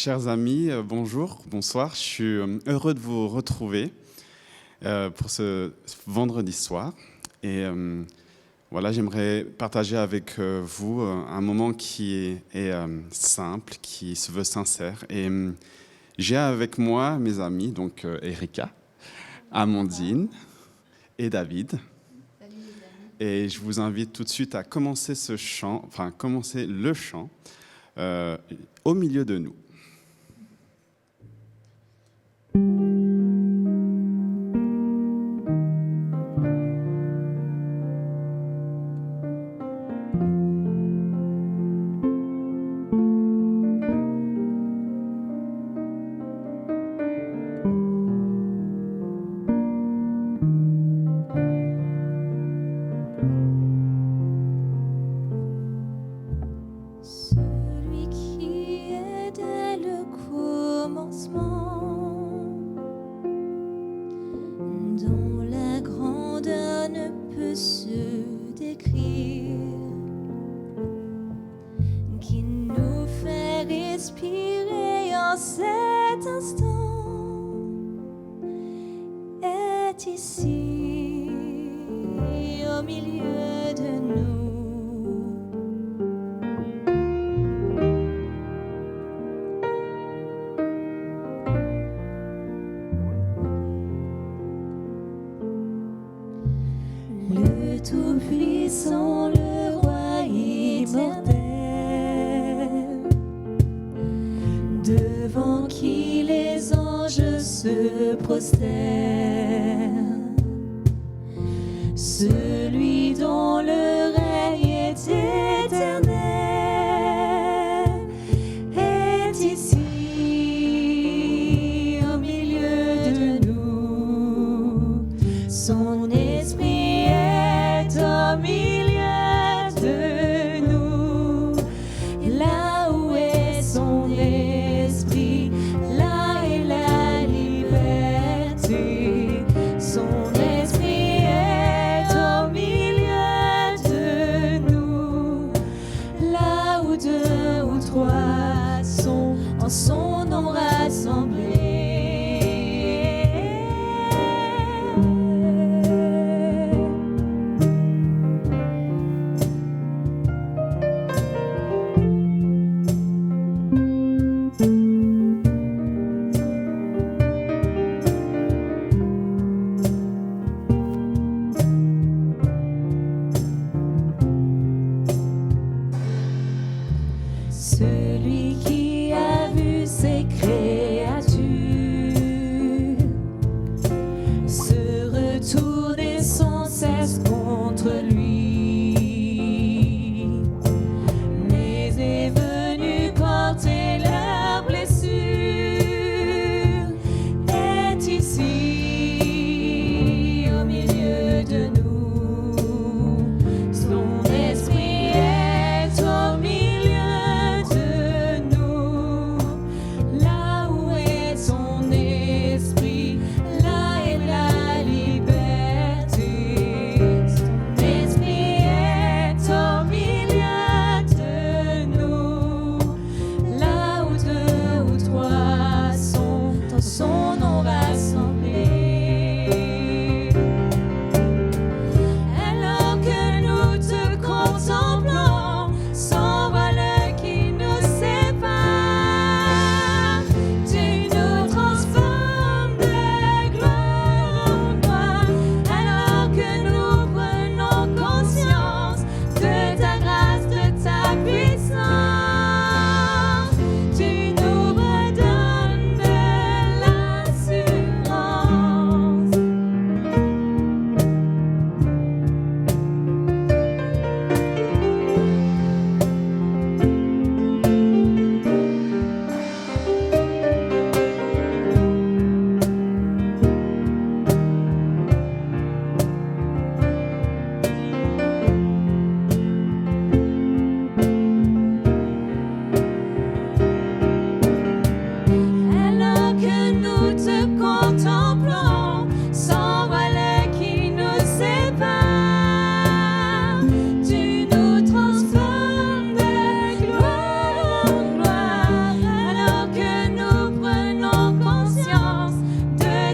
Chers amis, bonjour, bonsoir. Je suis heureux de vous retrouver pour ce vendredi soir. Et voilà, j'aimerais partager avec vous un moment qui est simple, qui se veut sincère. Et j'ai avec moi mes amis, donc Erika, Amandine et David. Et je vous invite tout de suite à commencer commencer le chant au milieu de nous. Celui qui est dès le commencement, dont la grandeur ne peut se décrire, qui nous fait respirer en cet instant, est ici au milieu de nous. Le Tout-Puissant, le Roi immortel, devant qui les anges se prosternent, celui dont le règne est éternel, est ici au milieu de nous. Son esprit est au milieu de nous. Là où est son esprit, là est la liberté. Son esprit est au milieu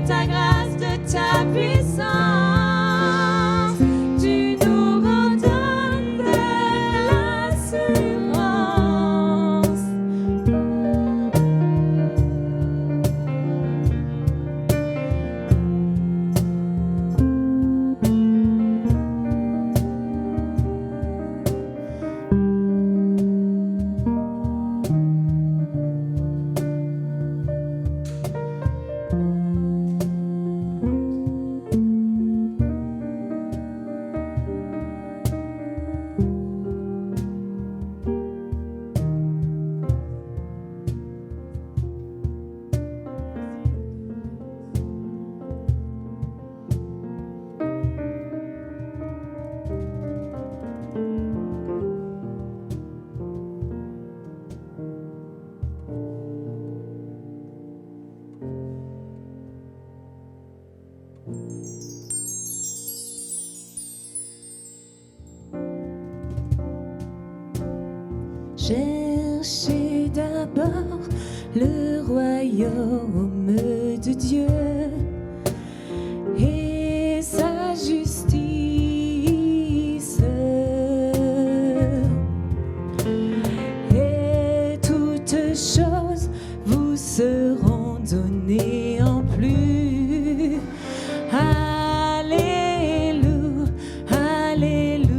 ta grâce, de ta puissance. Tu nous redonnes de l'assurance. Cherchez d'abord le royaume de Dieu et sa justice, et toutes choses vous seront données en plus. Alléluia, alléluia.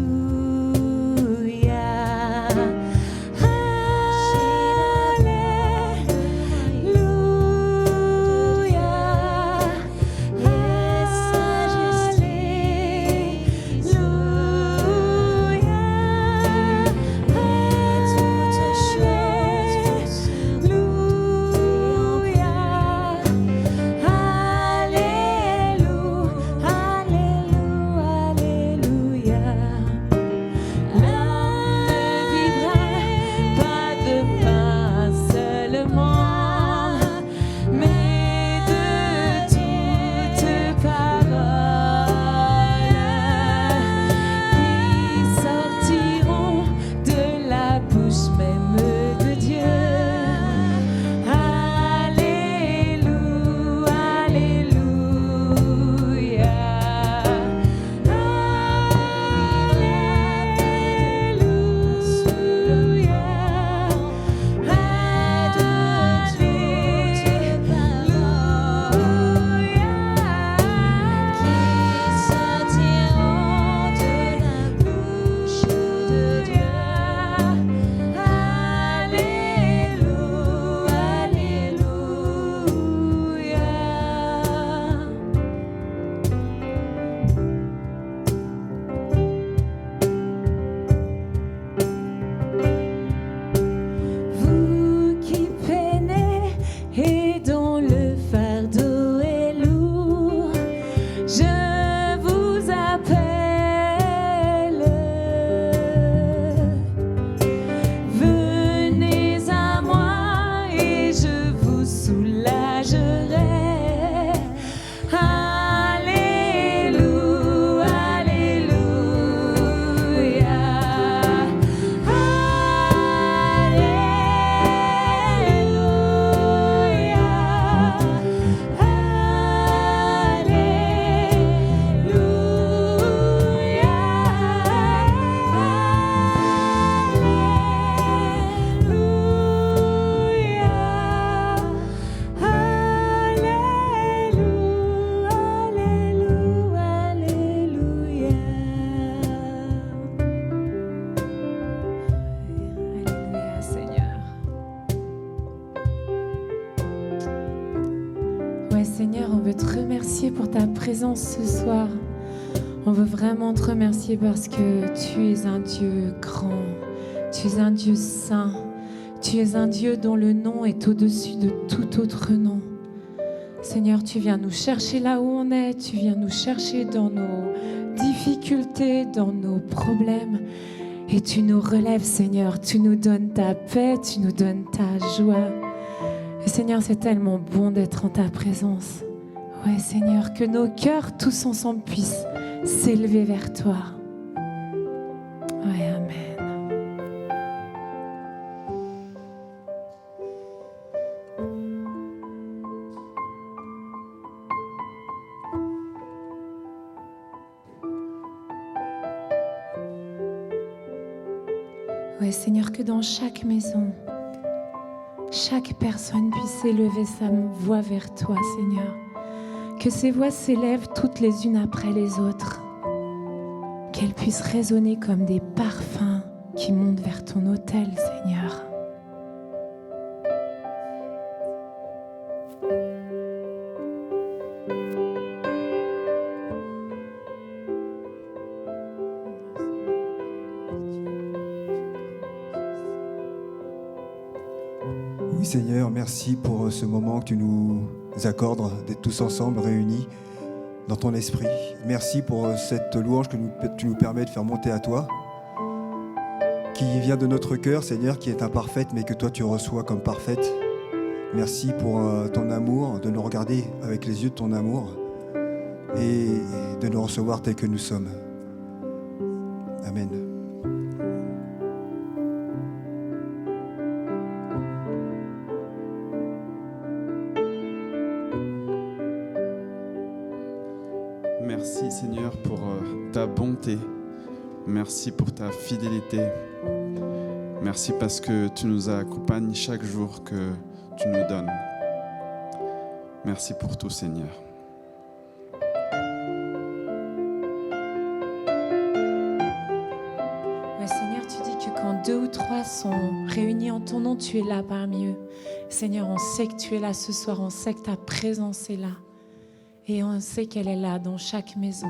Seigneur, on veut te remercier pour ta présence ce soir. On veut vraiment te remercier parce que tu es un Dieu grand, tu es un Dieu saint, tu es un Dieu dont le nom est au-dessus de tout autre nom. Seigneur, tu viens nous chercher là où on est, tu viens nous chercher dans nos difficultés, dans nos problèmes. Et tu nous relèves, Seigneur, tu nous donnes ta paix, tu nous donnes ta joie. Et Seigneur, c'est tellement bon d'être en ta présence. Ouais, Seigneur, que nos cœurs tous ensemble puissent s'élever vers toi. Ouais, amen. Ouais, Seigneur, que dans chaque maison, chaque personne puisse élever sa voix vers toi, Seigneur. Que ces voix s'élèvent toutes les unes après les autres. Qu'elles puissent résonner comme des parfums qui montent vers ton autel, Seigneur. Oui Seigneur, merci pour ce moment que tu nous accordes d'être tous ensemble réunis dans ton esprit. Merci pour cette louange que tu nous permets de faire monter à toi, qui vient de notre cœur, Seigneur, qui est imparfaite, mais que toi tu reçois comme parfaite. Merci pour ton amour, de nous regarder avec les yeux de ton amour et de nous recevoir tels que nous sommes. Amen. Merci Seigneur pour ta bonté. Merci pour ta fidélité. Merci parce que tu nous accompagnes chaque jour que tu nous donnes. Merci pour tout Seigneur. Ouais, Seigneur, tu dis que quand 2 ou 3 sont réunis en ton nom, tu es là parmi eux. Seigneur, on sait que tu es là ce soir, on sait que ta présence est là. Et on sait qu'elle est là dans chaque maison.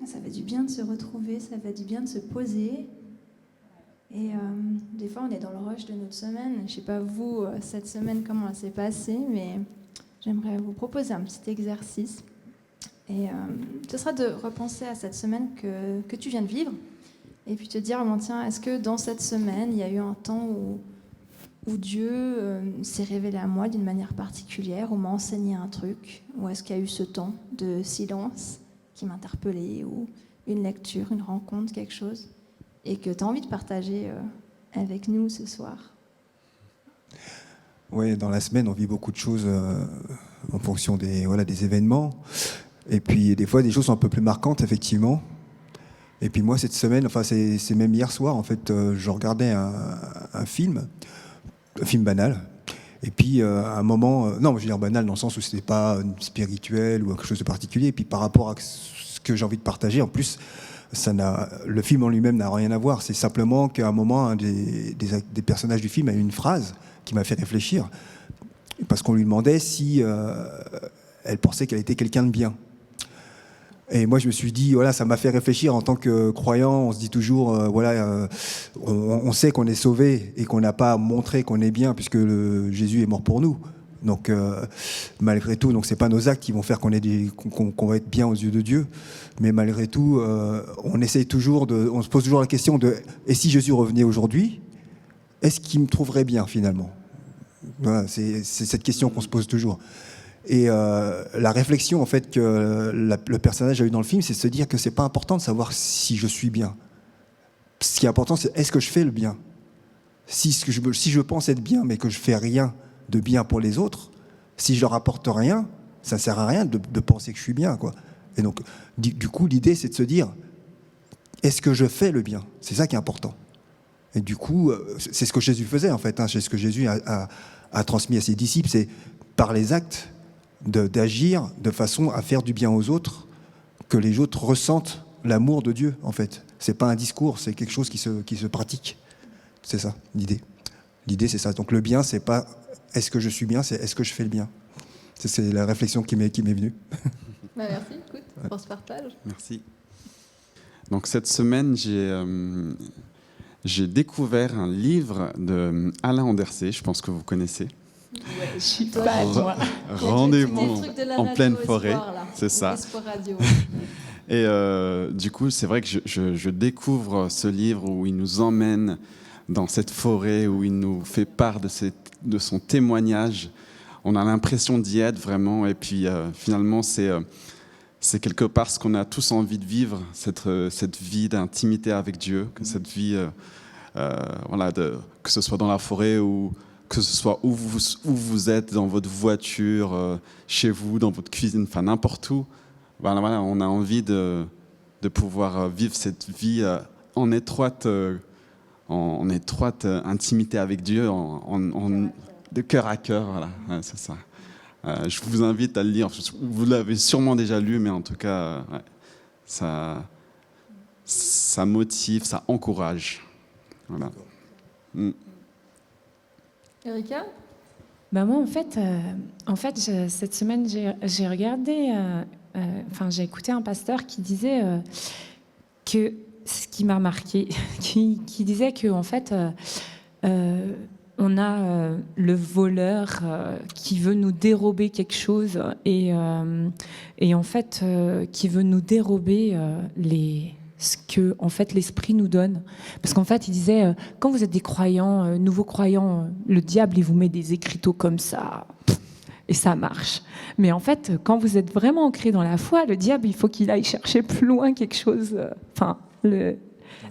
Ça fait du bien de se retrouver, ça fait du bien de se poser. Et des fois, on est dans le rush de notre semaine. Je ne sais pas vous, cette semaine, comment elle s'est passée, mais j'aimerais vous proposer un petit exercice. Et ce sera de repenser à cette semaine que tu viens de vivre. Et puis te dire, bon, tiens, est-ce que dans cette semaine, il y a eu un temps où Dieu s'est révélé à moi d'une manière particulière, ou m'a enseigné un truc, ou est-ce qu'il y a eu ce temps de silence qui m'a interpellée, ou une lecture, une rencontre, quelque chose, et que tu as envie de partager avec nous ce soir. Oui, dans la semaine, on vit beaucoup de choses en fonction des événements. Et puis, des fois, des choses sont un peu plus marquantes, effectivement. Et puis moi, cette semaine, enfin, c'est même hier soir, en fait, je regardais un film banal. Et puis, à un moment, non, je veux dire banal dans le sens où c'était pas spirituel ou quelque chose de particulier. Et puis, par rapport à ce que j'ai envie de partager, en plus, le film en lui-même n'a rien à voir. C'est simplement qu'à un moment, un des personnages du film a eu une phrase qui m'a fait réfléchir, parce qu'on lui demandait si elle pensait qu'elle était quelqu'un de bien. Et moi, je me suis dit, voilà, ça m'a fait réfléchir en tant que croyant. On se dit toujours, on sait qu'on est sauvé et qu'on n'a pas à montrer qu'on est bien, puisque Jésus est mort pour nous. Donc, malgré tout, donc c'est pas nos actes qui vont faire qu'on va être bien aux yeux de Dieu, mais malgré tout, on se pose toujours la question de, et si Jésus revenait aujourd'hui, est-ce qu'il me trouverait bien finalement? Voilà, c'est cette question qu'on se pose toujours. Et la réflexion en fait que le personnage a eu dans le film, c'est de se dire que c'est pas important de savoir si je suis bien. Ce qui est important, c'est est-ce que je fais le bien. Si je pense être bien, mais que je fais rien de bien pour les autres, si je leur apporte rien, ça sert à rien de penser que je suis bien, quoi. Et donc, du coup, l'idée, c'est de se dire, est-ce que je fais le bien? C'est ça qui est important. Et du coup, c'est ce que Jésus faisait, en fait. C'est ce que Jésus a transmis à ses disciples, c'est par les actes d'agir de façon à faire du bien aux autres, que les autres ressentent l'amour de Dieu, en fait. C'est pas un discours, c'est quelque chose qui se pratique. C'est ça, l'idée. L'idée, c'est ça. Donc le bien, c'est pas est-ce que je suis bien, c'est est-ce que je fais le bien. C'est la réflexion qui m'est venue. Merci, écoute, pour ce partage. Merci. Donc cette semaine, j'ai découvert un livre de Alain Andersé, je pense que vous connaissez. Ouais, je suis Toi, pas, tu- moi. Rendez-vous Des trucs de la en radio pleine au forêt, soir, là, c'est au ça. Espoir Radio. Et du coup, c'est vrai que je découvre ce livre où il nous emmène dans cette forêt, où il nous fait part de son témoignage. On a l'impression d'y être vraiment, et puis finalement, c'est quelque part ce qu'on a tous envie de vivre, cette vie d'intimité avec Dieu, cette vie, voilà, que ce soit dans la forêt ou que ce soit où vous êtes, dans votre voiture, chez vous, dans votre cuisine, enfin n'importe où. Voilà, on a envie de pouvoir vivre cette vie en étroite intimité avec Dieu, de cœur à cœur. Voilà, ouais, c'est ça. Je vous invite à le lire. Vous l'avez sûrement déjà lu, mais en tout cas, ouais, ça motive, ça encourage. Voilà. Erika? Bah moi, en fait, cette semaine, j'ai regardé, j'ai écouté un pasteur qui disait que ce qui m'a marqué, qui disait que en fait, on a le voleur qui veut nous dérober quelque chose et en fait, qui veut nous dérober ce que en fait l'esprit nous donne, parce qu'en fait il disait quand vous êtes des croyants, nouveaux croyants, le diable il vous met des écriteaux comme ça et ça marche, mais en fait quand vous êtes vraiment ancré dans la foi, le diable il faut qu'il aille chercher plus loin quelque chose,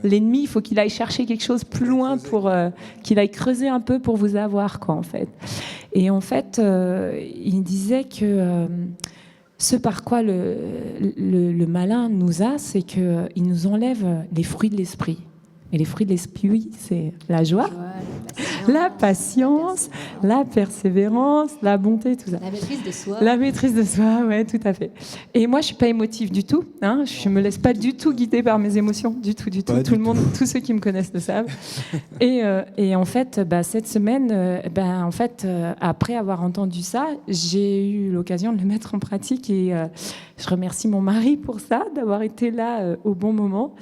l'ennemi il faut qu'il aille chercher quelque chose plus loin pour qu'il aille creuser un peu pour vous avoir quoi en fait. Et en fait il disait que ce par quoi le malin nous a, c'est qu'il nous enlève les fruits de l'esprit. Et les fruits de l'esprit, c'est la joie, la patience, la persévérance, la bonté, tout ça. La maîtrise de soi. La maîtrise de soi, ouais, tout à fait. Et moi, je suis pas émotive du tout. Hein, je me laisse pas du tout guider par mes émotions, du tout. Tout le monde, tous ceux qui me connaissent le savent. Et en fait, cette semaine, après avoir entendu ça, j'ai eu l'occasion de le mettre en pratique et je remercie mon mari pour ça, d'avoir été là au bon moment.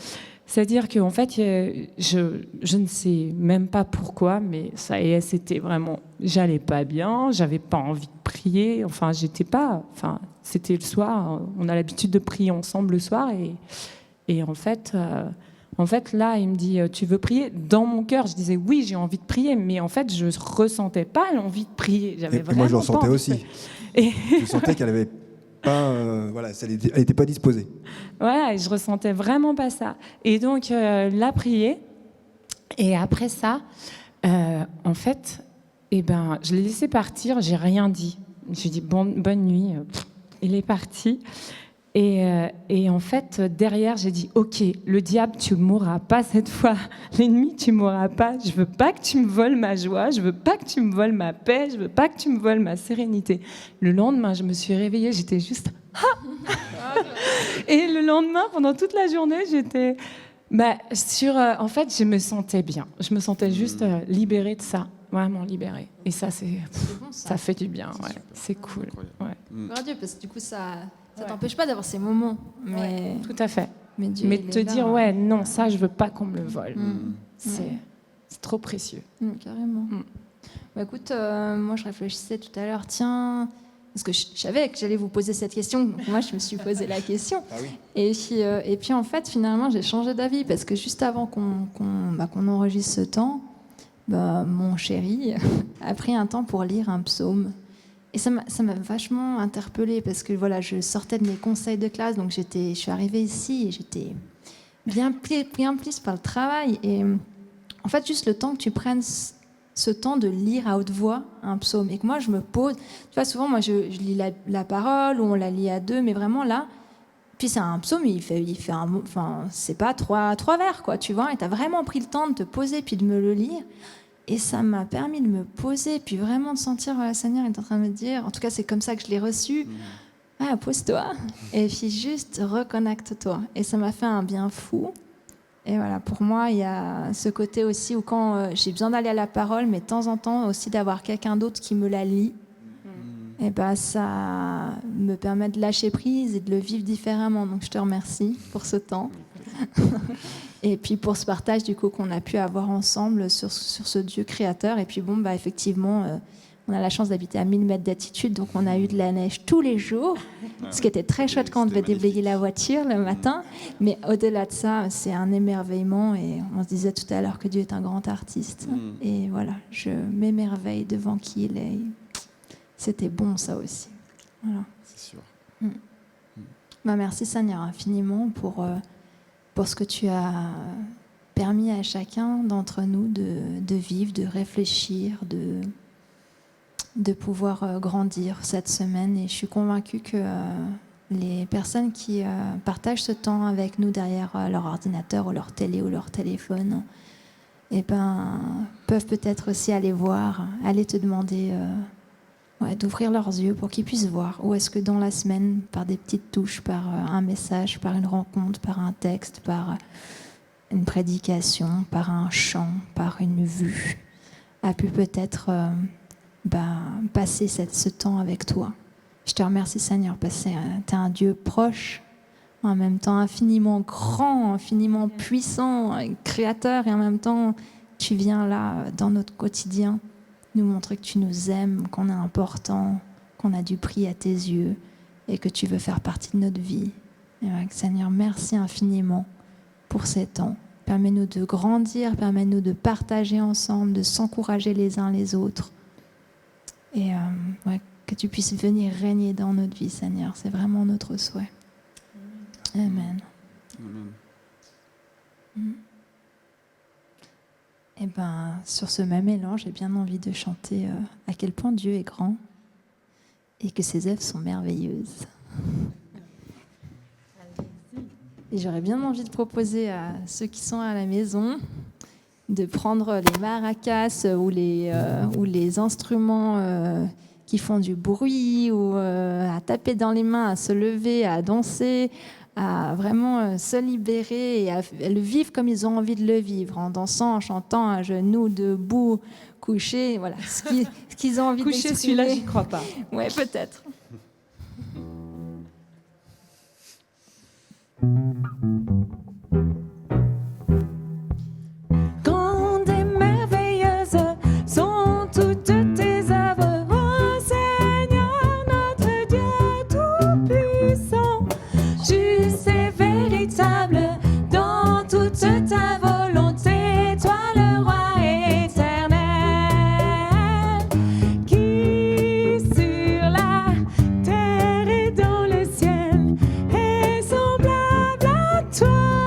C'est-à-dire qu'en fait, je ne sais même pas pourquoi, mais ça y est, c'était vraiment, j'allais pas bien, j'avais pas envie de prier, c'était le soir, on a l'habitude de prier ensemble le soir, et en fait, là, il me dit, tu veux prier? Dans mon cœur, je disais, oui, j'ai envie de prier, mais en fait, je ressentais pas l'envie de prier. J'avais vraiment moi, je le ressentais aussi. Et je sentais qu'elle avait pas, elle n'était pas disposée. Voilà, et je ressentais vraiment pas ça. Et donc, la prier. Et après ça, en fait, je l'ai laissé partir, j'ai rien dit. J'ai dit bonne nuit. Il est parti. Et en fait, derrière, j'ai dit ok, le diable, tu mourras pas cette fois. L'ennemi, tu mourras pas. Je veux pas que tu me voles ma joie. Je veux pas que tu me voles ma paix. Je veux pas que tu me voles ma sérénité. Le lendemain, je me suis réveillée, j'étais juste et le lendemain, pendant toute la journée, j'étais en fait, je me sentais bien. Je me sentais juste libérée de ça, vraiment libérée. Et ça, c'est bon, ça fait du bien. Ouais. C'est cool. Ouais. Gloire à Dieu, parce que du coup, ça t'empêche pas d'avoir ces moments. Mais ouais, tout à fait. Mais te dire, ouais, non, ça, je veux pas qu'on me le vole. C'est trop précieux. Carrément. Écoute, moi, je réfléchissais tout à l'heure, tiens, parce que je savais que j'allais vous poser cette question, donc moi, je me suis posé la question. Ah oui. Et puis, en fait, finalement, j'ai changé d'avis, parce que juste avant qu'on enregistre ce temps, mon chéri a pris un temps pour lire un psaume. Et ça m'a vachement interpellée, parce que voilà, je sortais de mes conseils de classe, donc je suis arrivée ici et j'étais bien prise par le travail. Et en fait, juste le temps que tu prennes ce temps de lire à haute voix un psaume, et que moi je me pose, tu vois, souvent moi je lis la parole ou on la lit à deux, mais vraiment là, Puis c'est un psaume, il fait enfin, c'est pas trois vers, quoi, tu vois. Et tu as vraiment pris le temps de te poser puis de me le lire. Et ça m'a permis de me poser, puis vraiment de sentir, le Seigneur est en train de me dire, en tout cas c'est comme ça que je l'ai reçu, pose-toi, et puis juste reconnecte-toi. Et ça m'a fait un bien fou. Et voilà, pour moi, il y a ce côté aussi où quand j'ai besoin d'aller à la parole, mais de temps en temps aussi d'avoir quelqu'un d'autre qui me la lit, et ben ça me permet de lâcher prise et de le vivre différemment. Donc je te remercie pour ce temps. Et puis pour ce partage du coup qu'on a pu avoir ensemble sur ce Dieu créateur. Et puis bon, bah effectivement, on a la chance d'habiter à 1000 mètres d'altitude, donc on a eu de la neige tous les jours, ce qui était très chouette quand on devait déblayer la voiture le matin. Mais au-delà de ça, c'est un émerveillement. Et on se disait tout à l'heure que Dieu est un grand artiste. Et voilà, je m'émerveille devant qui il est. C'était bon ça aussi. Voilà. C'est sûr. Bah, merci Seigneur infiniment pour ce que tu as permis à chacun d'entre nous de vivre, de réfléchir, de pouvoir grandir cette semaine. Et je suis convaincue que les personnes qui partagent ce temps avec nous derrière leur ordinateur ou leur télé ou leur téléphone, peuvent peut-être aussi aller voir, aller te demander d'ouvrir leurs yeux pour qu'ils puissent voir où est-ce que dans la semaine, par des petites touches, par un message, par une rencontre, par un texte, par une prédication, par un chant, par une vue, a pu peut-être passer ce temps avec toi. Je te remercie Seigneur parce que tu es un Dieu proche, en même temps infiniment grand, infiniment puissant, créateur, et en même temps tu viens là dans notre quotidien nous montrer que tu nous aimes, qu'on est important, qu'on a du prix à tes yeux et que tu veux faire partie de notre vie. Et Seigneur, merci infiniment pour ces temps. Permets-nous de grandir, permets-nous de partager ensemble, de s'encourager les uns les autres. Et que tu puisses venir régner dans notre vie, Seigneur. C'est vraiment notre souhait. Amen. Amen. Et sur ce même élan, j'ai bien envie de chanter à quel point Dieu est grand et que ses œuvres sont merveilleuses. Et j'aurais bien envie de proposer à ceux qui sont à la maison de prendre les maracas ou les instruments qui font du bruit ou à taper dans les mains, à se lever, à danser, à vraiment se libérer et à le vivre comme ils ont envie de le vivre, en dansant, en chantant, à genoux, debout, couché, voilà, ce qu'ils ont envie d'exprimer. Couché, celui-là, j'y crois pas. Ouais, peut-être. Grande et merveilleuse sont toutes tes œuvres, ô Seigneur, notre Dieu tout-puissant. Juste et véritable dans toute ta volonté, toi le roi éternel, qui sur la terre et dans le ciel est semblable à toi.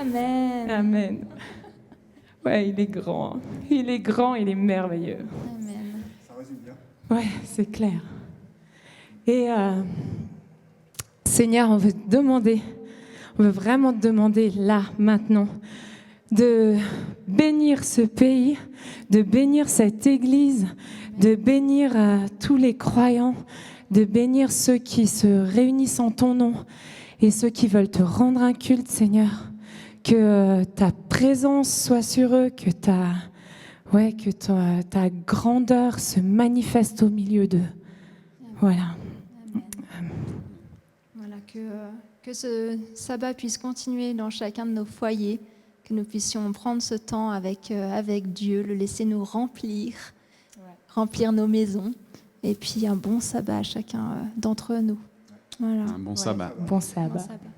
Amen. Amen. Ouais, il est grand. Il est grand, il est merveilleux. Amen. Ça résume bien. Ouais, c'est clair. Et Seigneur, on veut vraiment te demander là, maintenant, de bénir ce pays, de bénir cette église, de bénir tous les croyants, de bénir ceux qui se réunissent en ton nom et ceux qui veulent te rendre un culte, Seigneur. Que ta présence soit sur eux, que ta grandeur se manifeste au milieu d'eux. Voilà. Amen. Voilà, que ce sabbat puisse continuer dans chacun de nos foyers, que nous puissions prendre ce temps avec Dieu, le laisser nous remplir nos maisons, et puis un bon sabbat à chacun d'entre nous. Voilà. Un bon sabbat. Bon sabbat. Bon sabbat.